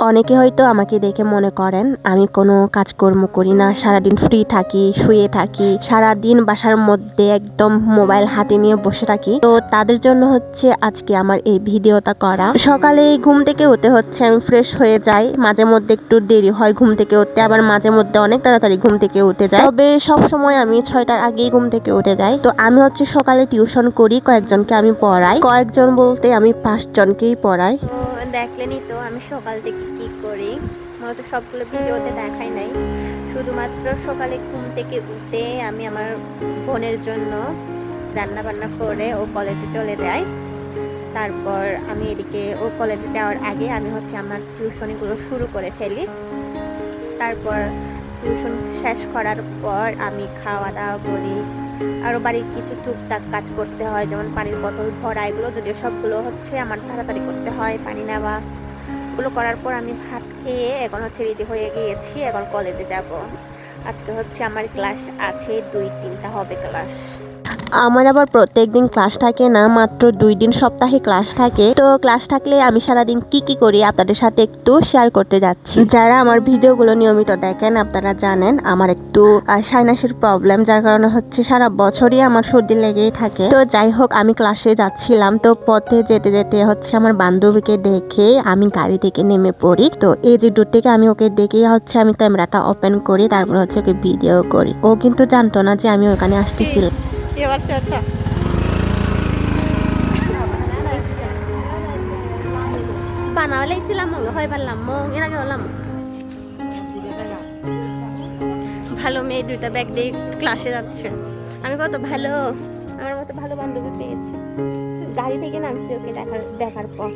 অনেকে হয়তো আমাকে দেখে মনে করেন আমি কোনো কাজকর্ম করি না, সারাদিন ফ্রি থাকি, শুয়ে থাকি, সারাদিন বাসার মধ্যে একদম মোবাইল হাতে নিয়ে বসে থাকি। তো তাদের জন্য হচ্ছে আজকে আমার এই ভিডিওটা করা। সকালে ঘুম থেকে উঠতে হচ্ছে আমি ফ্রেশ হয়ে যাই, মাঝে মধ্যে একটু দেরি হয় ঘুম থেকে উঠতে, আবার মাঝে মধ্যে অনেক তাড়াতাড়ি ঘুম থেকে উঠে যাই। তবে সব সময় আমি 6টার আগেই ঘুম থেকে উঠে যাই। তো আমি হচ্ছে সকালে টিউশন করি, কয়েকজনকে আমি পড়াই, কয়েকজন বলতে আমি 5 জনকেই পড়াই। দেখলেনি তো আমি সকাল থেকে কি করি, মূলত সবগুলো ভিডিওতে দেখাই নাই। শুধুমাত্র সকালে ঘুম থেকে উঠে আমি আমার বোনের জন্য রান্না বান্না করে ও কলেজে চলে যাই। তারপর আমি এদিকে ও কলেজে যাওয়ার আগে আমি হচ্ছে আমার টিউশনগুলো শুরু করে ফেলি। তারপর টিউশন শেষ করার পর আমি খাওয়া দাওয়া করি, আরও বাড়ির কিছু টুকটাক কাজ করতে হয়, যেমন পানির বোতল ভরা, এগুলো যদিও সবগুলো হচ্ছে আমার তাড়াতাড়ি করতে হয়, পানি নেওয়া, এগুলো করার পর আমি ভাত খেয়ে এখন হচ্ছে রেডি হয়ে গিয়েছি, এখন কলেজে যাব। আজকে হচ্ছে আমার ক্লাস আছে, 2-3টা হবে ক্লাস। আমার আবার প্রত্যেকদিন ক্লাস থাকে না, মাত্র 2 দিন সপ্তাহে ক্লাস থাকে। তো ক্লাস থাকলে আমি সারাদিন কি করি আপনাদের সাথে একটু শেয়ার করতে যাচ্ছি। যারা আমার ভিডিওগুলো নিয়মিত দেখেন আপনারা জানেন আমার একটু সাইনাসের প্রবলেম, যার কারণে হচ্ছে সারা বছরই আমার সর্দি লেগেই থাকে। তো যাই হোক, আমি ক্লাসে যাচ্ছিলাম, তো পথে যেতে যেতে হচ্ছে আমার বান্ধবীকে দেখে আমি গাড়ি থেকে নেমে পড়ি। তো এই যে দূর থেকে আমি ওকে দেখেই হচ্ছে আমি ক্যামেরাটা ওপেন করি, তারপর হচ্ছে ওকে ভিডিও করি। ও কিন্তু জানতো না যে আমি ওখানে আসতেছিলাম। ভালো মেয়ে দুইটা ব্যাগ দিয়ে ক্লাসে যাচ্ছে, আমি কত ভালো, আমার মতো ভালো বান্ধবী পেয়েছি। গাড়ি থেকে নামছি ওকে দেখার পর।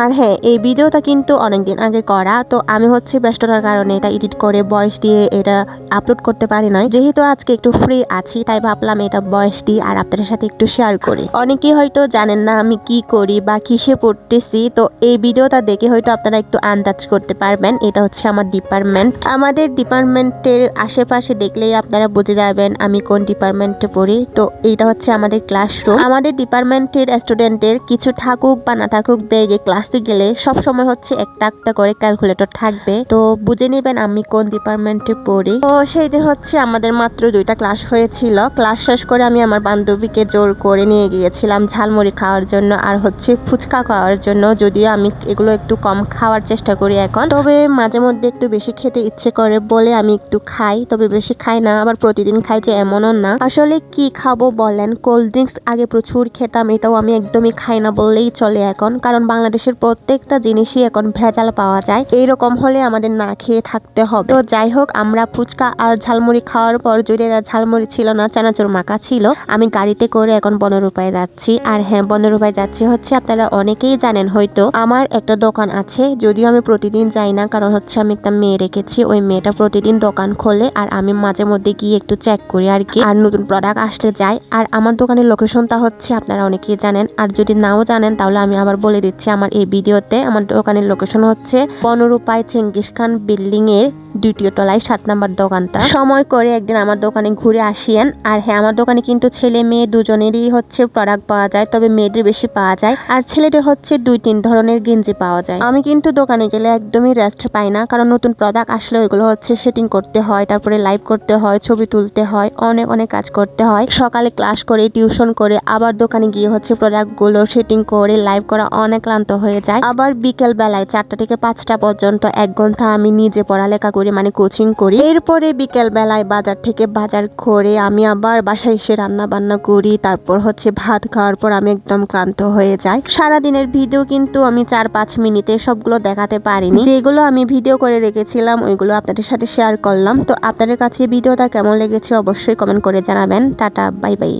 আর হ্যাঁ, এই ভিডিওটা কিন্তু অনেকদিন আগে করা, তো আমি হচ্ছে ব্যস্ততার কারণে এটা এডিট করে ভয়েস দিয়ে এটা আপলোড করতে পারি নাই। যেহেতু আজকে একটু ফ্রি আছি তাই ভাবলাম এটা ভয়েস দিই আর আপনাদের সাথে একটু শেয়ার করি। অনেকেই হয়তো জানেন না আমি কি করি বা কিসে পড়তেছি, তো এই ভিডিওটা দেখে হয়তো আপনারা একটু আন্দাজ করতে পারবেন। এটা হচ্ছে আমার ডিপার্টমেন্ট। আমাদের ডিপার্টমেন্টের আশেপাশে দেখলেই আপনারা বুঝে যাবেন আমি কোন ডিপার্টমেন্টে পড়ি। তো এইটা হচ্ছে আমাদের ক্লাসরুম। আমাদের ডিপার্টমেন্টের স্টুডেন্টদের কিছু থাকুক বা না থাকুক, ব্যাগে ক্লাসে গেলে সব সময় হচ্ছে একটা একটা করে ক্যালকুলেটর থাকবে, তো বুঝে নেবেন আমি কোন ডিপার্টমেন্টে পড়ি। তো সেই দিন হচ্ছে আমাদের মাত্র 2টা ক্লাস হয়েছিল। ক্লাস শেষ করে আমি আমার বান্ধবীকে জোর করে নিয়ে গিয়েছিলাম ঝালমুড়ি খাওয়ার জন্য আর হচ্ছে ফুচকা খাওয়ার জন্য। যদিও আমি এগুলো একটু কম খাওয়ার চেষ্টা করি এখন, তবে মাঝে মধ্যে একটু বেশি খেতে ইচ্ছে করে বলে আমি একটু খাই, তবে বেশি খাই না, আবার প্রতিদিন খাই যে এমনও না। আসলে কি খাবো বলেন, কোল্ড ড্রিঙ্কস আগে প্রচুর খেতাম, এটাও আমি একদমই খাই না বললেই চলে এখন, কারণ বাংলাদেশের প্রত্যেকটা জিনিসই এখন ভেজাল পাওয়া যায়। এইরকম হলে আমাদের না খেয়ে থাকতে হবে। তো যাই হোক, আমরা ফুচকা আর ঝালমুড়ি খাওয়ার পর, যদি ঝালমুড়ি ছিল না, চানাচুর মাখা ছিল, আমি গাড়িতে করে এখন বনরূপায় যাচ্ছি। আর হ্যাঁ, বনরূপায় যাচ্ছি হচ্ছে আপনারা অনেকেই জানেন হয়তো আমার একটা দোকান আছে, যদিও আমি প্রতিদিন যাই না, কারণ হচ্ছে আমি একটা মেয়ে রেখেছি, ওই মেয়েটা প্রতিদিন দোকান খোলে আর আমি মাঝে মধ্যে গিয়ে একটু চেক করি আর কি, আর নতুন প্রোডাক্ট আসলে যাই। আর আমার দোকানের লোকেশনটা হচ্ছে আপনারা অনেকেই জানেন, আর যদি নাও জানেন তাহলে আমি আবার বলে দিচ্ছি আমার এই ভিডিওতে। আমার দোকানের লোকেশন হচ্ছে বনরূপায় চেঙ্গিস খান বিল্ডিং এর 2য় তলায় 7 নাম্বার দোকানটা। সময় করে একদিন আমার দোকানে ঘুরে আসিয়েন। আর হ্যাঁ, আমার দোকানে কিন্তু ছেলে মেয়ে দুজনেরই হচ্ছে প্রোডাক্ট পাওয়া যায়, তবে মেয়েদের বেশি পাওয়া যায়, আর ছেলেদের হচ্ছে 2-3 ধরনের গেঞ্জি পাওয়া যায়। আমি কিন্তু দোকানে গেলে একদমই রেস্ট পাই না, কারণ নতুন প্রোডাক্ট আসলে ওইগুলো হচ্ছে সেটিং করতে হয়, তারপরে লাইভ করতে হয়, ছবি তুলতে হয়, অনেক কাজ করতে হয়। সকালে ক্লাস করে টিউশন করে আবার দোকানে গিয়ে হচ্ছে প্রোডাক্টগুলো সেটিং করে লাইভ করা অনেক ক্লান্ত হয়ে যায়। আবার বিকেল বেলায় 4টা থেকে 5টা পর্যন্ত 1 ঘন্টা আমি নিজে পড়ালেখা করি, মানে কোচিং করি। এরপরে বিকেল বেলায় বাজার থেকে বাজার করে আমি আবার বাসায় এসে রান্না বান্না করি, তারপর হচ্ছে ভাত খাওয়ার পর আমি একদম ক্লান্ত হয়ে যাই। সারাদিনের ভিডিও কিন্তু আমি 4-5 মিনিটে সবগুলো দেখাতে পারিনি, যেগুলো আমি ভিডিও করে রেখেছিলাম ওইগুলো আপনাদের সাথে শেয়ার করলাম। তো আপনাদের কাছে ভিডিওটা কেমন লেগেছে অবশ্যই কমেন্ট করে জানাবেন। Tata, bye bye.